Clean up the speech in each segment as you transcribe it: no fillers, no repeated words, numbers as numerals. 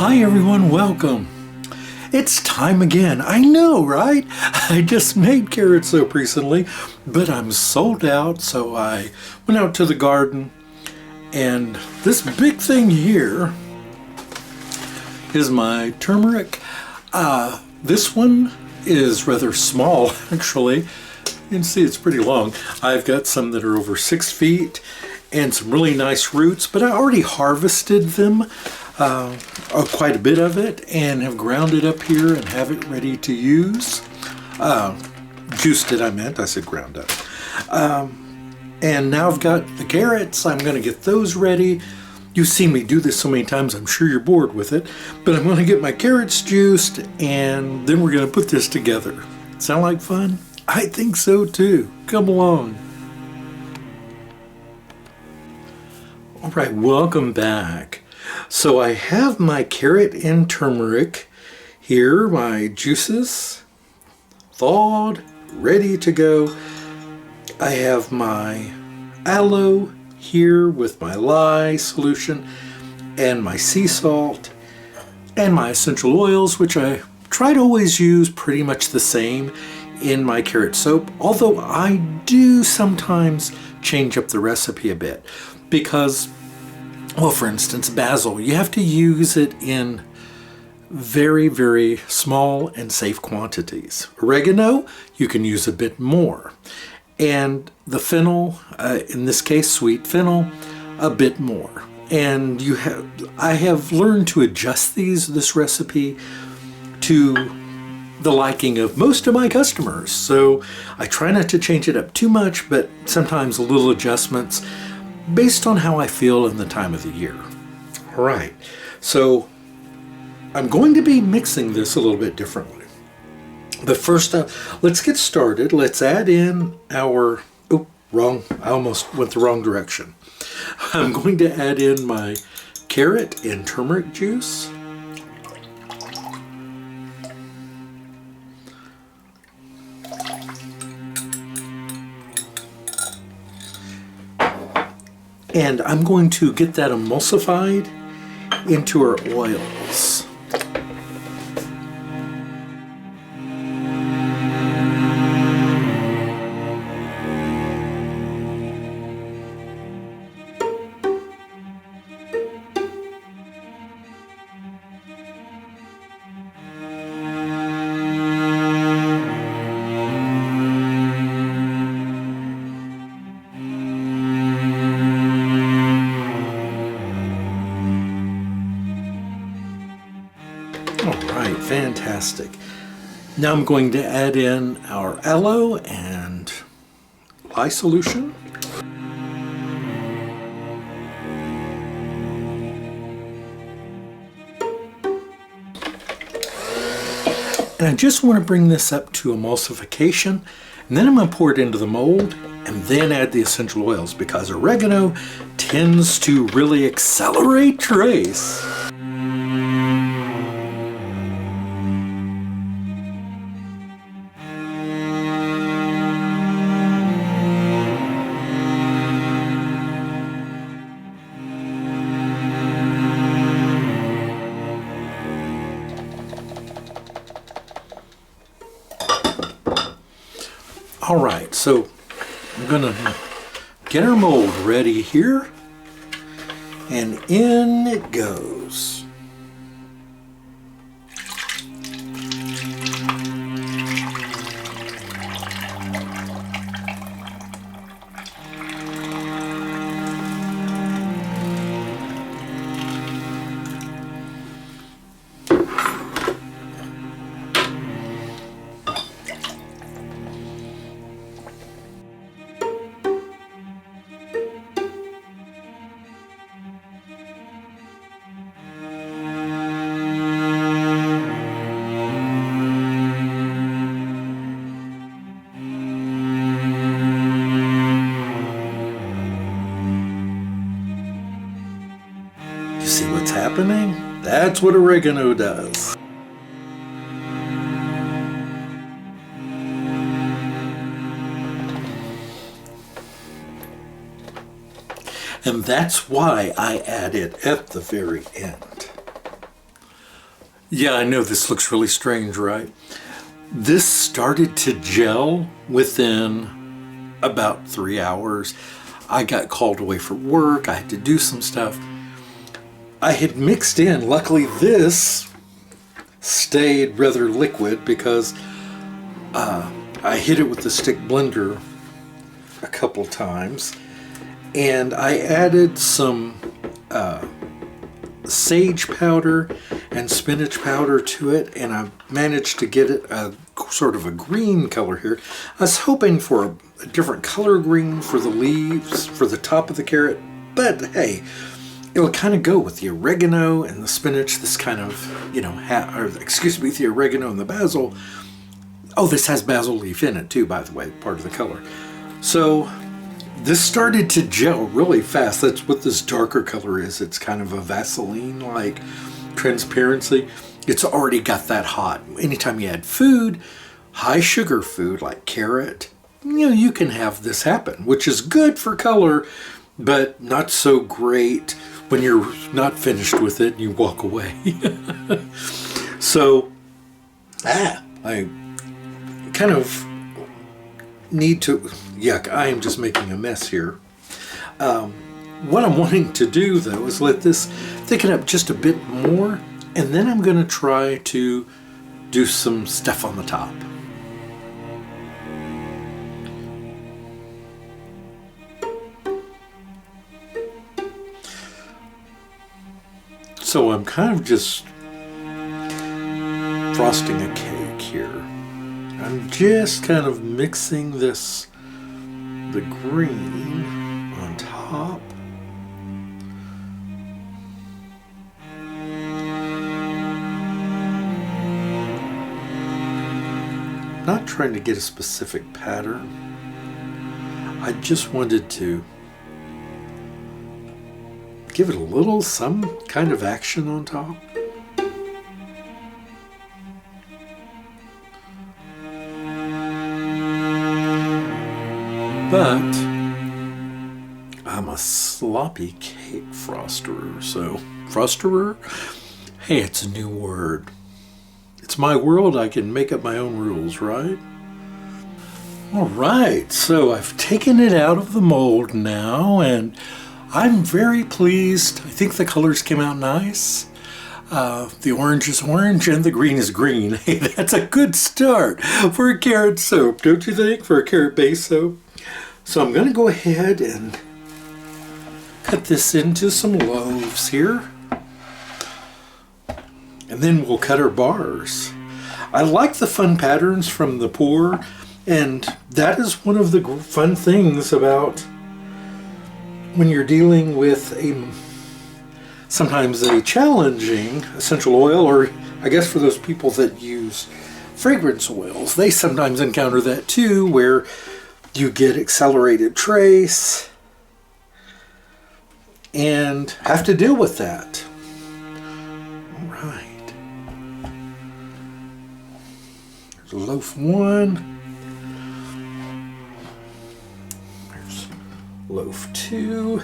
Hi everyone, welcome. It's time again. I know, right? I just made carrot soap recently, but I'm sold out, so I went out to the garden, and this big thing here is my turmeric. This one is rather small, actually. You can see it's pretty long. I've got some that are over 6 feet and some really nice roots, but I already harvested them, quite a bit of it, and have ground it up here and have it ready to use. Juiced it, I said ground up. And now I've got the carrots. I'm going to get those ready. You've seen me do this so many times, I'm sure you're bored with it, but I'm going to get my carrots juiced, and then we're going to put this together. Sound like fun? I think so too. Come along. All right, welcome back. So I have my carrot and turmeric here, my juices thawed, ready to go. I have my aloe here with my lye solution and my sea salt and my essential oils, which I try to always use pretty much the same in my carrot soap, although I do sometimes change up the recipe a bit because, well, for instance, basil, you have to use it in very, very small and safe quantities. Oregano, you can use a bit more. And the fennel, in this case, sweet fennel, a bit more. And I have learned to adjust this recipe to the liking of most of my customers. So I try not to change it up too much, but sometimes little adjustments based on how I feel in the time of the year. All right, so I'm going to be mixing this a little bit differently. But first, let's get started. Let's add in our, I almost went the wrong direction. I'm going to add in my carrot and turmeric juice. And I'm going to get that emulsified into our oils. Alright, fantastic. Now I'm going to add in our aloe and lye solution. And I just want to bring this up to emulsification, and then I'm going to pour it into the mold and then add the essential oils because oregano tends to really accelerate trace. All right, so I'm gonna get our mold ready here, and in it goes. See what's happening? That's what oregano does. And that's why I add it at the very end. Yeah, I know this looks really strange, right? This started to gel within about 3 hours. I got called away for work. I had to do some stuff. I had mixed in, luckily this stayed rather liquid because I hit it with the stick blender a couple times, and I added some sage powder and spinach powder to it, and I managed to get it a sort of a green color here. I was hoping for a different color green for the leaves, for the top of the carrot, but hey, it'll kind of go with the oregano and the spinach, this kind of, you know, the oregano and the basil. Oh, this has basil leaf in it too, by the way, part of the color. So this started to gel really fast. That's what this darker color is. It's kind of a Vaseline-like transparency. It's already got that hot. Anytime you add food, high sugar food like carrot, you know, you can have this happen, which is good for color, but not so great when you're not finished with it and you walk away. So, I kind of need to, yuck, I am just making a mess here. What I'm wanting to do though is let this thicken up just a bit more, and then I'm going to try to do some stuff on the top. So I'm kind of just frosting a cake here. I'm just kind of mixing this, the green on top. Not trying to get a specific pattern. I just wanted to give it a little, some kind of action on top. But I'm a sloppy cake frosterer, so frosterer? Hey, it's a new word. It's my world, I can make up my own rules, right? All right, so I've taken it out of the mold now, and I'm very pleased. I think the colors came out nice. The orange is orange and the green is green. Hey, that's a good start for a carrot soap, don't you think? For a carrot base soap. So I'm going to go ahead and cut this into some loaves here. And then we'll cut our bars. I like the fun patterns from the pour, and that is one of the fun things about when you're dealing with sometimes a challenging essential oil, or I guess for those people that use fragrance oils, they sometimes encounter that too, where you get accelerated trace and have to deal with that. All right. There's loaf 1. There's loaf 2.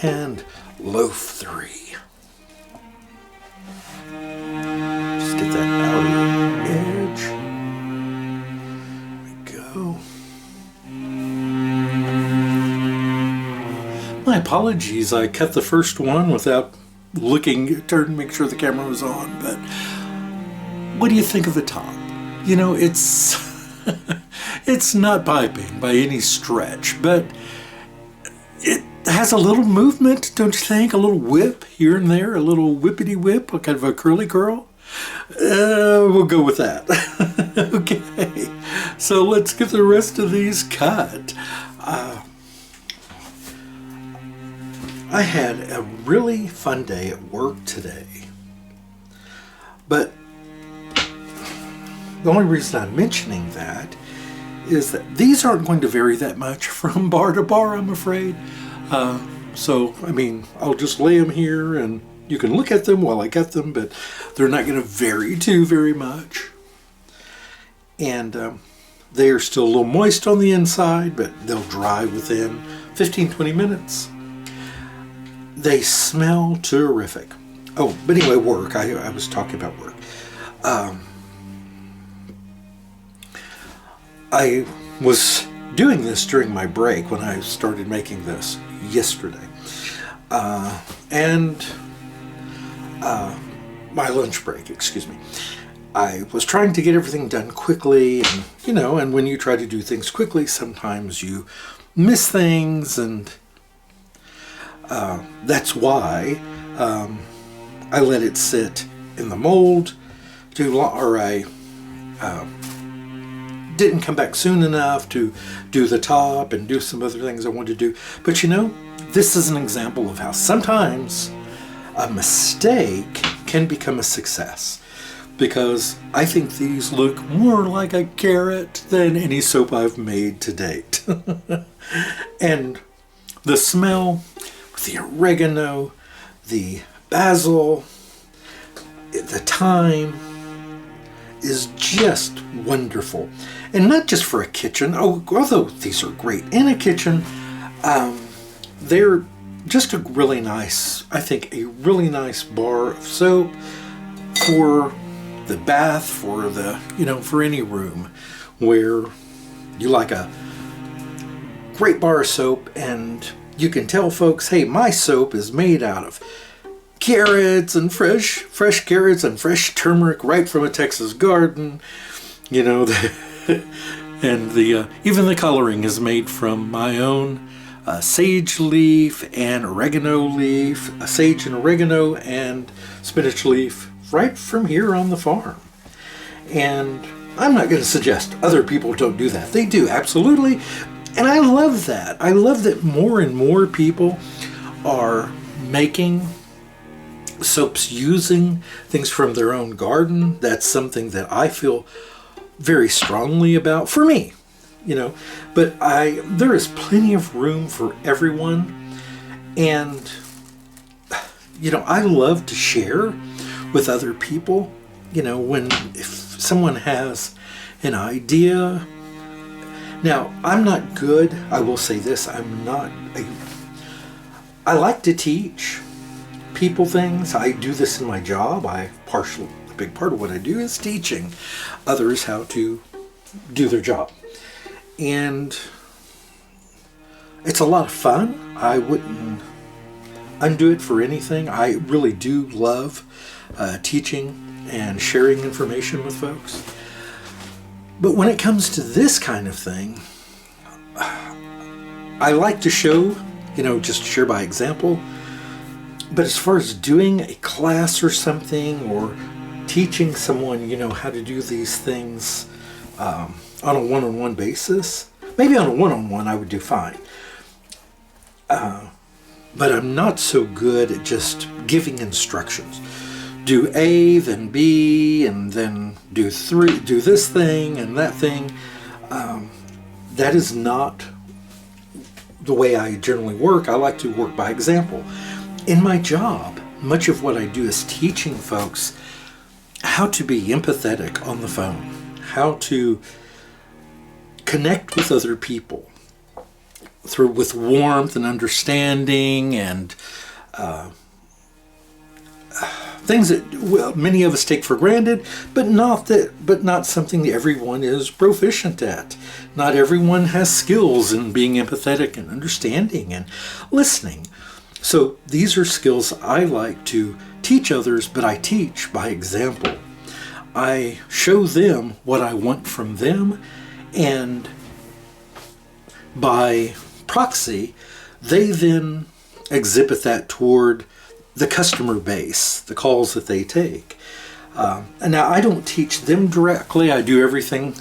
And loaf 3. Just get that out of the edge. There we go. My apologies, I cut the first one without looking, turned to make sure the camera was on, but what do you think of the top? You know, it's it's not piping by any stretch, but it has a little movement, don't you think? A little whip here and there, a little whippity whip, kind of a curly curl. We'll go with that. Okay, so let's get the rest of these cut. I had a really fun day at work today, but the only reason I'm mentioning that is that these aren't going to vary that much from bar to bar, I'm afraid. So, I mean, I'll just lay them here and You can look at them while I cut them, but they're not going to vary too very much. And they are still a little moist on the inside, but they'll dry within 15-20 minutes. They smell terrific. Oh, but anyway, work. I was talking about work. I was doing this during my break when I started making this yesterday. And my lunch break, excuse me. I was trying to get everything done quickly, and and when you try to do things quickly, sometimes you miss things, and that's why I let it sit in the mold too long, or I didn't come back soon enough to do the top and do some other things I wanted to do. But this is an example of how sometimes a mistake can become a success, because I think these look more like a carrot than any soap I've made to date. And the smell with the oregano, the basil, the thyme is just wonderful. And not just for a kitchen, although these are great in a kitchen, they're just a really nice, I think, a really nice bar of soap for the bath, for the, for any room where you like a great bar of soap, and you can tell folks, hey, my soap is made out of carrots and fresh carrots and fresh turmeric right from a Texas garden, and even the coloring is made from my own sage leaf and oregano leaf, sage and oregano and spinach leaf right from here on the farm. And I'm not going to suggest other people don't do that. They do, absolutely. And I love that. I love that more and more people are making soaps using things from their own garden. That's something that I feel very strongly about for me, but there is plenty of room for everyone. And I love to share with other people, if someone has an idea. Now, I'm not good, I will say this, I like to teach people things. I do this in my job. A big part of what I do is teaching others how to do their job. And it's a lot of fun. I wouldn't undo it for anything. I really do love teaching and sharing information with folks. But when it comes to this kind of thing, I like to show, just share by example. But as far as doing a class or something, or teaching someone, how to do these things on a one-on-one basis, maybe on a one-on-one I would do fine. But I'm not so good at just giving instructions. Do A, then B, and then do this thing and that thing. That is not the way I generally work. I like to work by example. In my job, much of what I do is teaching folks how to be empathetic on the phone, how to connect with other people with warmth and understanding, and things that many of us take for granted, but not something that everyone is proficient at. Not everyone has skills in being empathetic and understanding and listening. So these are skills I like to teach others, but I teach by example. I show them what I want from them, and by proxy, they then exhibit that toward the customer base, the calls that they take. And now I don't teach them directly. I do everything.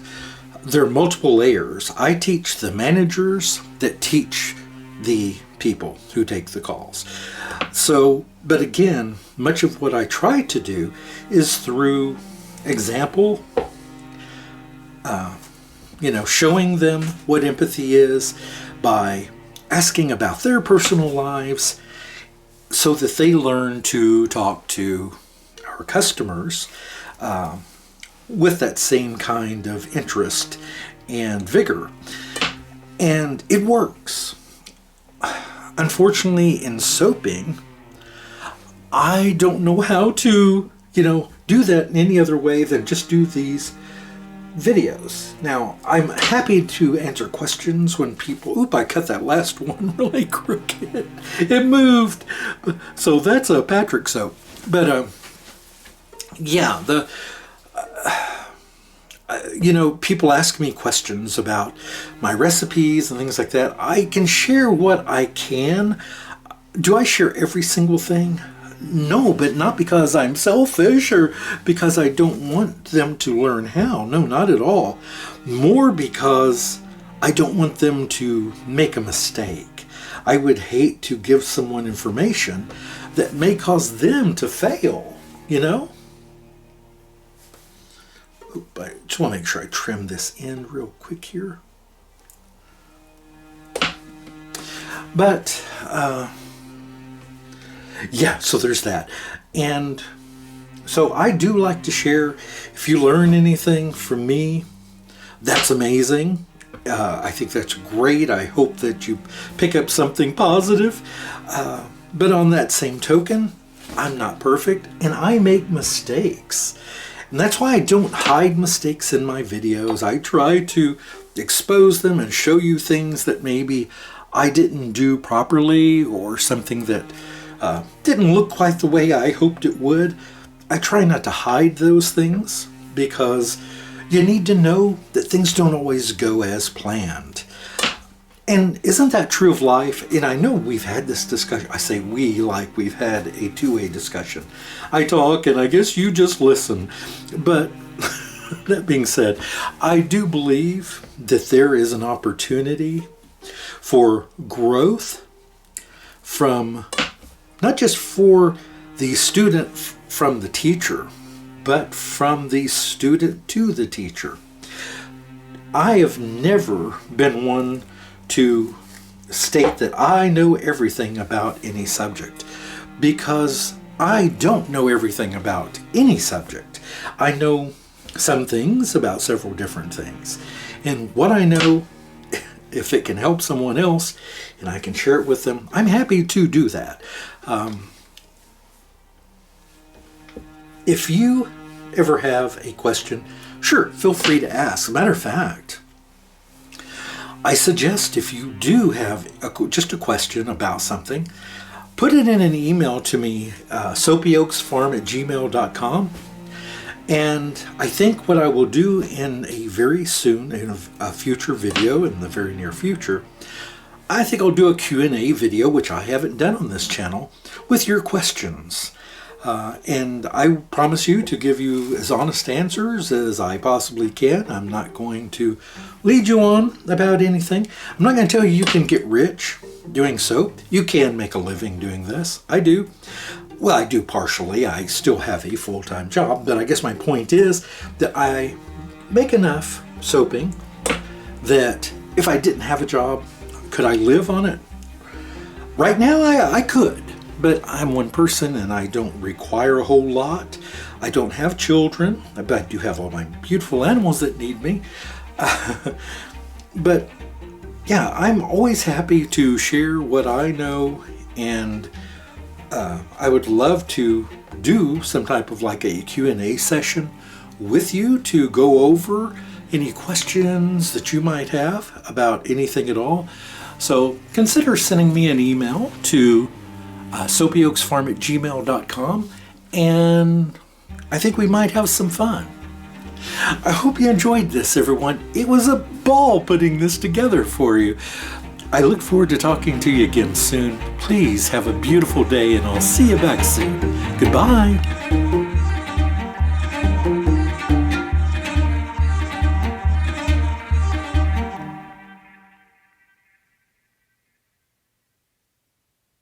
There are multiple layers. I teach the managers that teach the people who take the calls. So, but again, much of what I try to do is through example, showing them what empathy is by asking about their personal lives so that they learn to talk to our customers with that same kind of interest and vigor. And it works. Unfortunately, in soaping, I don't know how to, do that in any other way than just do these videos. Now, I'm happy to answer questions when people, I cut that last one really crooked. It moved. So that's a Patrick soap. But, yeah, people ask me questions about my recipes and things like that. I can share what I can. Do I share every single thing? No, but not because I'm selfish or because I don't want them to learn how. No, not at all. More because I don't want them to make a mistake. I would hate to give someone information that may cause them to fail, I just want to make sure I trim this end real quick here. But, yeah, so there's that. And so I do like to share. If you learn anything from me, that's amazing. I think that's great. I hope that you pick up something positive. But on that same token, I'm not perfect and I make mistakes. And that's why I don't hide mistakes in my videos. I try to expose them and show you things that maybe I didn't do properly or something that didn't look quite the way I hoped it would. I try not to hide those things because you need to know that things don't always go as planned. And isn't that true of life? And I know we've had this discussion. I say we like we've had a two-way discussion. I talk and I guess you just listen. But that being said, I do believe that there is an opportunity for growth from not just for the student from the teacher, but from the student to the teacher. I have never been one to state that I know everything about any subject, because I don't know everything about any subject. I know some things about several different things. And what I know, if it can help someone else and I can share it with them, I'm happy to do that. If you ever have a question, sure, feel free to ask. As a matter of fact, I suggest if you do have just a question about something, put it in an email to me, soapyoaksfarm@gmail.com. And I think what I will do in a future video in the very near future, I think I'll do a Q&A video, which I haven't done on this channel, with your questions. And I promise you to give you as honest answers as I possibly can. I'm not going to lead you on about anything. I'm not going to tell you you can get rich doing soap. You can make a living doing this. I do. Well, I do partially. I still have a full-time job. But I guess my point is that I make enough soaping that if I didn't have a job, could I live on it? Right now, I could. But I'm one person and I don't require a whole lot. I don't have children, but I do have all my beautiful animals that need me. But yeah, I'm always happy to share what I know, and I would love to do some type of like a Q&A session with you to go over any questions that you might have about anything at all. So consider sending me an email to soapyoaksfarm@gmail.com, and I think we might have some fun. I hope you enjoyed this, everyone. It was a ball putting this together for you. I look forward to talking to you again soon. Please have a beautiful day, and I'll see you back soon. Goodbye.